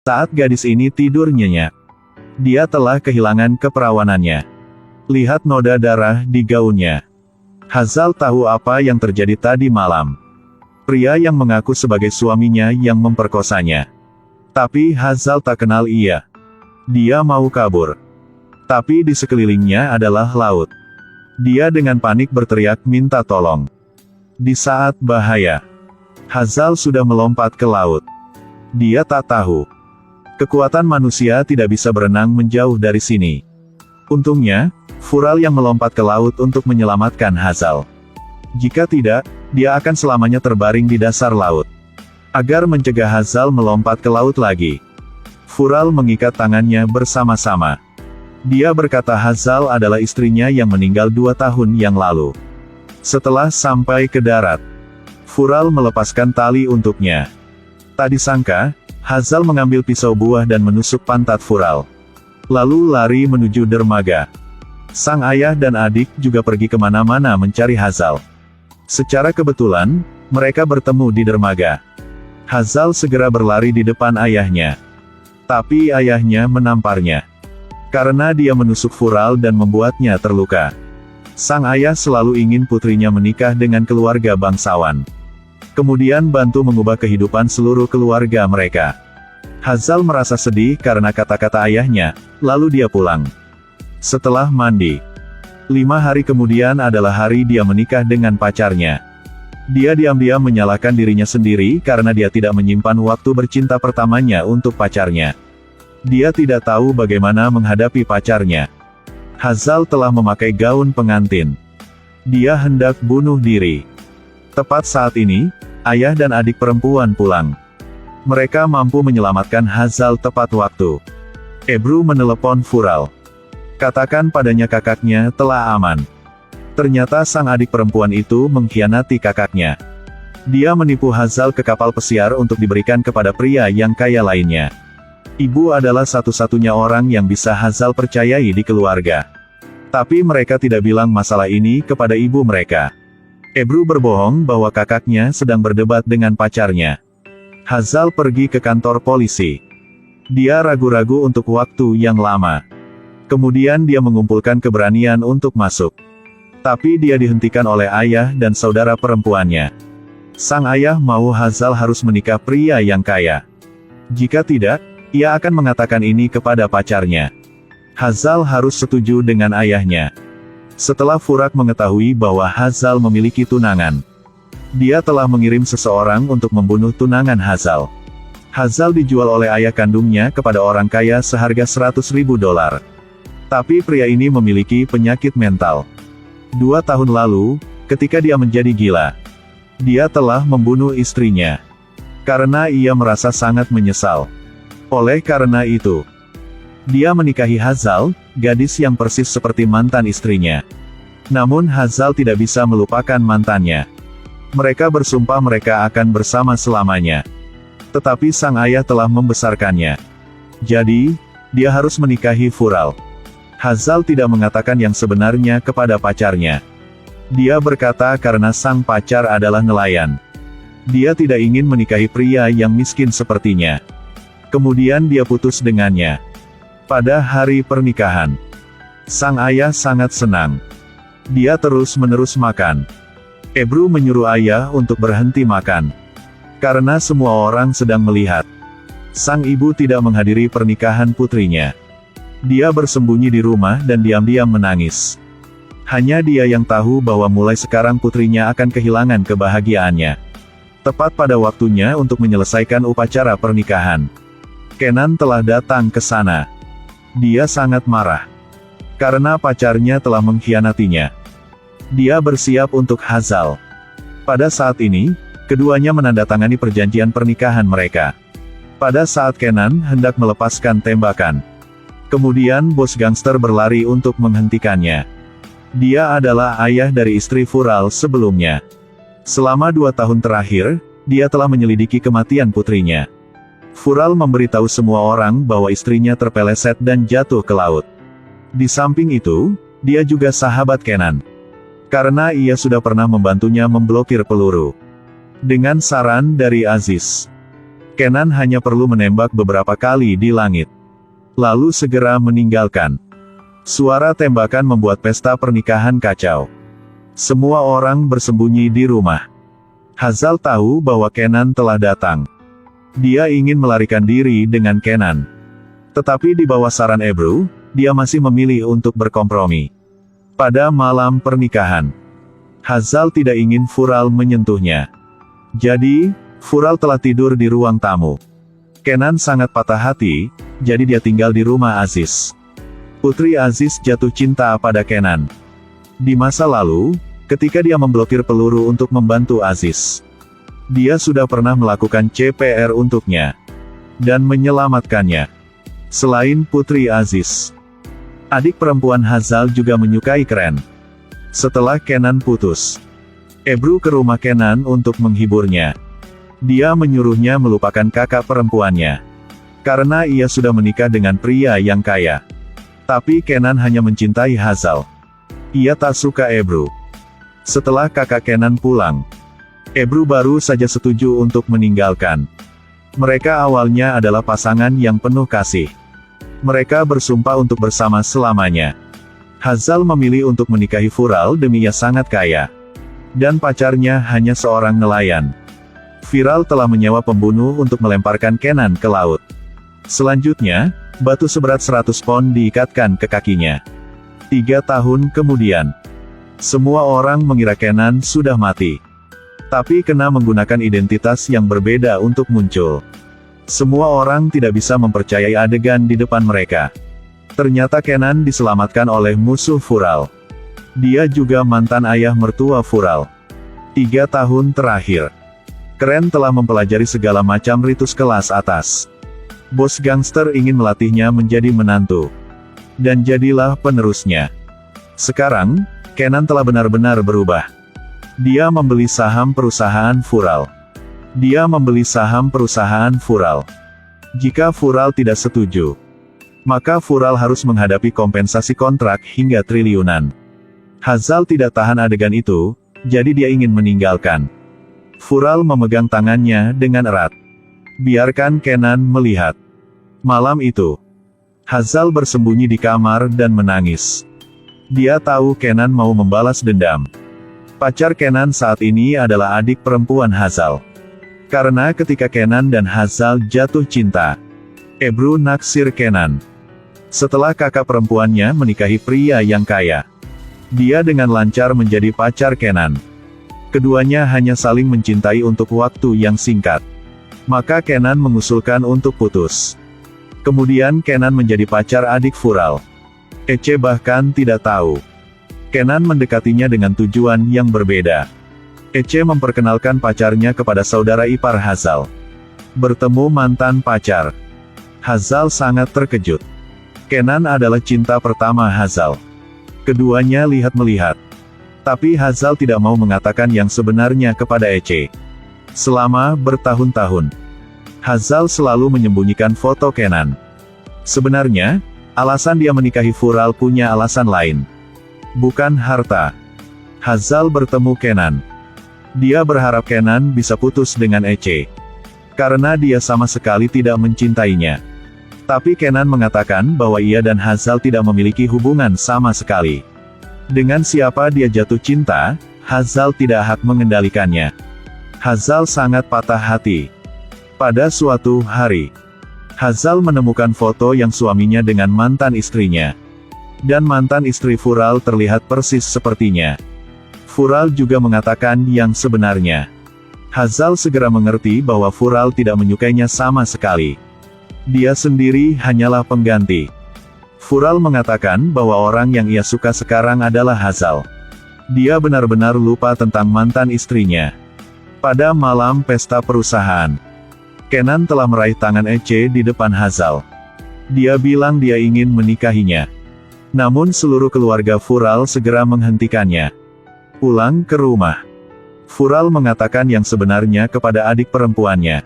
Saat gadis ini tidur nyenyak, dia telah kehilangan keperawanannya. Lihat noda darah di gaunnya. Hazal tahu apa yang terjadi tadi malam. Pria yang mengaku sebagai suaminya yang memperkosanya. Tapi Hazal tak kenal ia. Dia mau kabur. Tapi di sekelilingnya adalah laut. Dia dengan panik berteriak minta tolong. Di saat bahaya, Hazal sudah melompat ke laut. Dia tak tahu. Kekuatan manusia tidak bisa berenang menjauh dari sini. Untungnya, Fural yang melompat ke laut untuk menyelamatkan Hazal. Jika tidak, dia akan selamanya terbaring di dasar laut. Agar mencegah Hazal melompat ke laut lagi, Fural mengikat tangannya bersama-sama. Dia berkata Hazal adalah istrinya yang meninggal 2 tahun yang lalu. Setelah sampai ke darat, Fural melepaskan tali untuknya. Tak disangka, Hazal mengambil pisau buah dan menusuk pantat Fural. Lalu lari menuju dermaga. Sang ayah dan adik juga pergi kemana-mana mencari Hazal. Secara kebetulan, mereka bertemu di dermaga. Hazal segera berlari di depan ayahnya. Tapi ayahnya menamparnya. Karena dia menusuk Fural dan membuatnya terluka. Sang ayah selalu ingin putrinya menikah dengan keluarga bangsawan. Kemudian bantu mengubah kehidupan seluruh keluarga mereka. Hazal merasa sedih karena kata-kata ayahnya, lalu dia pulang. Setelah mandi, 5 hari kemudian adalah hari dia menikah dengan pacarnya. Dia diam-diam menyalahkan dirinya sendiri karena dia tidak menyimpan waktu bercinta pertamanya untuk pacarnya. Dia tidak tahu bagaimana menghadapi pacarnya. Hazal telah memakai gaun pengantin. Dia hendak bunuh diri. Tepat saat ini, ayah dan adik perempuan pulang. Mereka mampu menyelamatkan Hazal tepat waktu. Ebru menelepon Fural. Katakan padanya kakaknya telah aman. Ternyata sang adik perempuan itu mengkhianati kakaknya. Dia menipu Hazal ke kapal pesiar untuk diberikan kepada pria yang kaya lainnya. Ibu adalah satu-satunya orang yang bisa Hazal percayai di keluarga. Tapi mereka tidak bilang masalah ini kepada ibu mereka. Ebru berbohong bahwa kakaknya sedang berdebat dengan pacarnya. Hazal pergi ke kantor polisi. Dia ragu-ragu untuk waktu yang lama. Kemudian dia mengumpulkan keberanian untuk masuk. Tapi dia dihentikan oleh ayah dan saudara perempuannya. Sang ayah mau Hazal harus menikah pria yang kaya. Jika tidak, ia akan mengatakan ini kepada pacarnya. Hazal harus setuju dengan ayahnya. Setelah Furak mengetahui bahwa Hazal memiliki tunangan, dia telah mengirim seseorang untuk membunuh tunangan Hazal. Hazal dijual oleh ayah kandungnya kepada orang kaya seharga $100.000. Tapi pria ini memiliki penyakit mental. 2 tahun lalu, ketika dia menjadi gila, dia telah membunuh istrinya. Karena ia merasa sangat menyesal. Oleh karena itu, dia menikahi Hazal, gadis yang persis seperti mantan istrinya. Namun Hazal tidak bisa melupakan mantannya. Mereka bersumpah mereka akan bersama selamanya. Tetapi sang ayah telah membesarkannya. Jadi, dia harus menikahi Fural. Hazal tidak mengatakan yang sebenarnya kepada pacarnya. Dia berkata karena sang pacar adalah nelayan. Dia tidak ingin menikahi pria yang miskin sepertinya. Kemudian dia putus dengannya. Pada hari pernikahan, sang ayah sangat senang. Dia terus-menerus makan. Ebru menyuruh ayah untuk berhenti makan. Karena semua orang sedang melihat. Sang ibu tidak menghadiri pernikahan putrinya. Dia bersembunyi di rumah dan diam-diam menangis. Hanya dia yang tahu bahwa mulai sekarang putrinya akan kehilangan kebahagiaannya. Tepat pada waktunya untuk menyelesaikan upacara pernikahan, Kenan telah datang ke sana. Dia sangat marah. Karena pacarnya telah mengkhianatinya. Dia bersiap untuk Hazal. Pada saat ini, keduanya menandatangani perjanjian pernikahan mereka. Pada saat Kenan hendak melepaskan tembakan, kemudian bos gangster berlari untuk menghentikannya. Dia adalah ayah dari istri Fural sebelumnya. Selama 2 tahun terakhir, dia telah menyelidiki kematian putrinya. Fural memberitahu semua orang bahwa istrinya terpeleset dan jatuh ke laut. Di samping itu, dia juga sahabat Kenan. Karena ia sudah pernah membantunya memblokir peluru. Dengan saran dari Aziz, Kenan hanya perlu menembak beberapa kali di langit, lalu segera meninggalkan. Suara tembakan membuat pesta pernikahan kacau. Semua orang bersembunyi di rumah. Hazal tahu bahwa Kenan telah datang. Dia ingin melarikan diri dengan Kenan. Tetapi di bawah saran Ebru, dia masih memilih untuk berkompromi. Pada malam pernikahan, Hazal tidak ingin Vural menyentuhnya. Jadi, Vural telah tidur di ruang tamu. Kenan sangat patah hati, jadi dia tinggal di rumah Aziz. Putri Aziz jatuh cinta pada Kenan. Di masa lalu, ketika dia memblokir peluru untuk membantu Aziz, dia sudah pernah melakukan CPR untuknya dan menyelamatkannya. Selain Putri Aziz, adik perempuan Hazal juga menyukai Kren. Setelah Kenan putus, Ebru ke rumah Kenan untuk menghiburnya. Dia menyuruhnya melupakan kakak perempuannya, karena ia sudah menikah dengan pria yang kaya. Tapi Kenan hanya mencintai Hazal. Ia tak suka Ebru. Setelah kakak Kenan pulang, Ebru baru saja setuju untuk meninggalkan. Mereka awalnya adalah pasangan yang penuh kasih. Mereka bersumpah untuk bersama selamanya. Hazal memilih untuk menikahi Vural demi ia sangat kaya. Dan pacarnya hanya seorang nelayan. Vural telah menyewa pembunuh untuk melemparkan Kenan ke laut. Selanjutnya, batu seberat 100 pon diikatkan ke kakinya. 3 tahun kemudian, semua orang mengira Kenan sudah mati. Tapi Kenan menggunakan identitas yang berbeda untuk muncul. Semua orang tidak bisa mempercayai adegan di depan mereka. Ternyata Kenan diselamatkan oleh musuh Vural. Dia juga mantan ayah mertua Vural. 3 tahun terakhir, Kren telah mempelajari segala macam ritus kelas atas. Bos gangster ingin melatihnya menjadi menantu. Dan jadilah penerusnya. Sekarang, Kenan telah benar-benar berubah. Dia membeli saham perusahaan Vural. Jika Vural tidak setuju, maka Vural harus menghadapi kompensasi kontrak hingga triliunan. Hazal tidak tahan adegan itu, jadi dia ingin meninggalkan. Vural memegang tangannya dengan erat. Biarkan Kenan melihat. Malam itu, Hazal bersembunyi di kamar dan menangis. Dia tahu Kenan mau membalas dendam. Pacar Kenan saat ini adalah adik perempuan Hazal. Karena ketika Kenan dan Hazal jatuh cinta, Ebru naksir Kenan. Setelah kakak perempuannya menikahi pria yang kaya, dia dengan lancar menjadi pacar Kenan. Keduanya hanya saling mencintai untuk waktu yang singkat. Maka Kenan mengusulkan untuk putus. Kemudian Kenan menjadi pacar adik Vural. Ece bahkan tidak tahu. Kenan mendekatinya dengan tujuan yang berbeda. Ece memperkenalkan pacarnya kepada saudara ipar Hazal. Bertemu mantan pacar. Hazal sangat terkejut. Kenan adalah cinta pertama Hazal. Keduanya lihat-melihat. Tapi Hazal tidak mau mengatakan yang sebenarnya kepada Ece. Selama bertahun-tahun, Hazal selalu menyembunyikan foto Kenan. Sebenarnya, alasan dia menikahi Vural punya alasan lain. Bukan harta. Hazal bertemu Kenan. Dia berharap Kenan bisa putus dengan Ece. Karena dia sama sekali tidak mencintainya. Tapi Kenan mengatakan bahwa ia dan Hazal tidak memiliki hubungan sama sekali. Dengan siapa dia jatuh cinta, Hazal tidak hak mengendalikannya. Hazal sangat patah hati. Pada suatu hari, Hazal menemukan foto yang suaminya dengan mantan istrinya. Dan mantan istri Vural terlihat persis sepertinya. Vural juga mengatakan yang sebenarnya. Hazal segera mengerti bahwa Vural tidak menyukainya sama sekali. Dia sendiri hanyalah pengganti. Vural mengatakan bahwa orang yang ia suka sekarang adalah Hazal. Dia benar-benar lupa tentang mantan istrinya. Pada malam pesta perusahaan, Kenan telah meraih tangan Ece di depan Hazal. Dia bilang dia ingin menikahinya. Namun seluruh keluarga Vural segera menghentikannya. Pulang ke rumah, Vural mengatakan yang sebenarnya kepada adik perempuannya.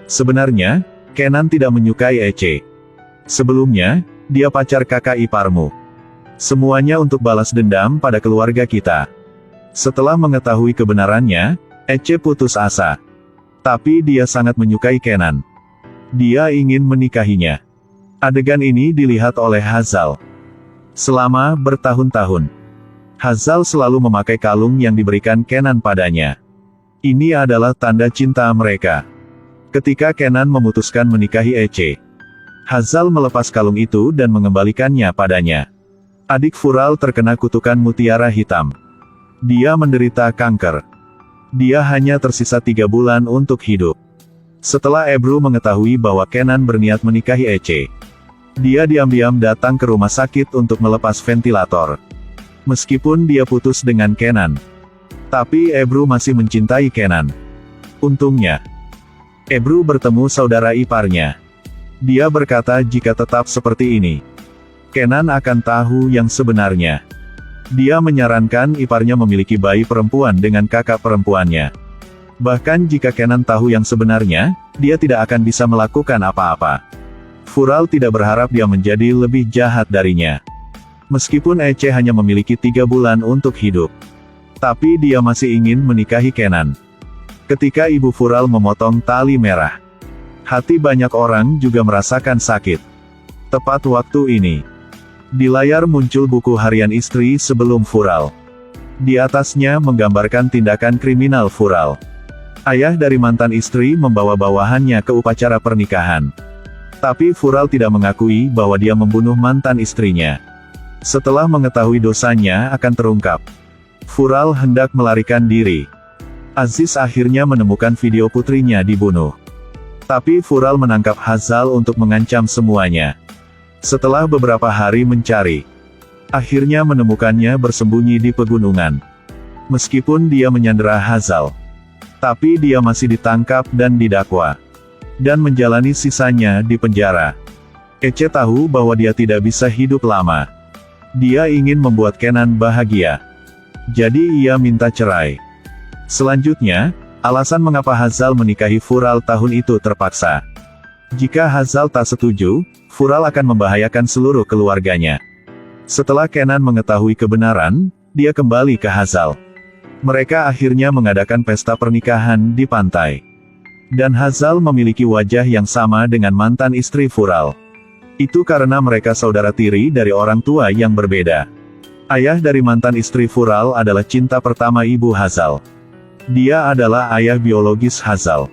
Sebenarnya, Kenan tidak menyukai Ece. Sebelumnya, dia pacar kakak iparmu. Semuanya untuk balas dendam pada keluarga kita. Setelah mengetahui kebenarannya, Ece putus asa. Tapi dia sangat menyukai Kenan. Dia ingin menikahinya. Adegan ini dilihat oleh Hazal. Selama bertahun-tahun, Hazal selalu memakai kalung yang diberikan Kenan padanya. Ini adalah tanda cinta mereka. Ketika Kenan memutuskan menikahi Ece, Hazal melepas kalung itu dan mengembalikannya padanya. Adik Fural terkena kutukan mutiara hitam. Dia menderita kanker. Dia hanya tersisa 3 bulan untuk hidup. Setelah Ebru mengetahui bahwa Kenan berniat menikahi Ece, dia diam-diam datang ke rumah sakit untuk melepas ventilator. Meskipun dia putus dengan Kenan, tapi Ebru masih mencintai Kenan. Untungnya, Ebru bertemu saudara iparnya. Dia berkata jika tetap seperti ini, Kenan akan tahu yang sebenarnya. Dia menyarankan iparnya memiliki bayi perempuan dengan kakak perempuannya. Bahkan jika Kenan tahu yang sebenarnya, dia tidak akan bisa melakukan apa-apa. Fural tidak berharap dia menjadi lebih jahat darinya. Meskipun Ece hanya memiliki 3 bulan untuk hidup, tapi dia masih ingin menikahi Kenan. Ketika ibu Fural memotong tali merah, hati banyak orang juga merasakan sakit. Tepat waktu ini, di layar muncul buku harian istri sebelum Fural. Di atasnya menggambarkan tindakan kriminal Fural. Ayah dari mantan istri membawa bawahannya ke upacara pernikahan. Tapi Fural tidak mengakui bahwa dia membunuh mantan istrinya. Setelah mengetahui dosanya akan terungkap, Fural hendak melarikan diri. Aziz akhirnya menemukan video putrinya dibunuh. Tapi Fural menangkap Hazal untuk mengancam semuanya. Setelah beberapa hari mencari, akhirnya menemukannya bersembunyi di pegunungan. Meskipun dia menyandera Hazal, tapi dia masih ditangkap dan didakwa, dan menjalani sisanya di penjara. Ece tahu bahwa dia tidak bisa hidup lama. Dia ingin membuat Kenan bahagia. Jadi ia minta cerai. Selanjutnya, alasan mengapa Hazal menikahi Fural tahun itu terpaksa. Jika Hazal tak setuju, Fural akan membahayakan seluruh keluarganya. Setelah Kenan mengetahui kebenaran, dia kembali ke Hazal. Mereka akhirnya mengadakan pesta pernikahan di pantai. Dan Hazal memiliki wajah yang sama dengan mantan istri Fural. Itu karena mereka saudara tiri dari orang tua yang berbeda. Ayah dari mantan istri Fural adalah cinta pertama ibu Hazal. Dia adalah ayah biologis Hazal.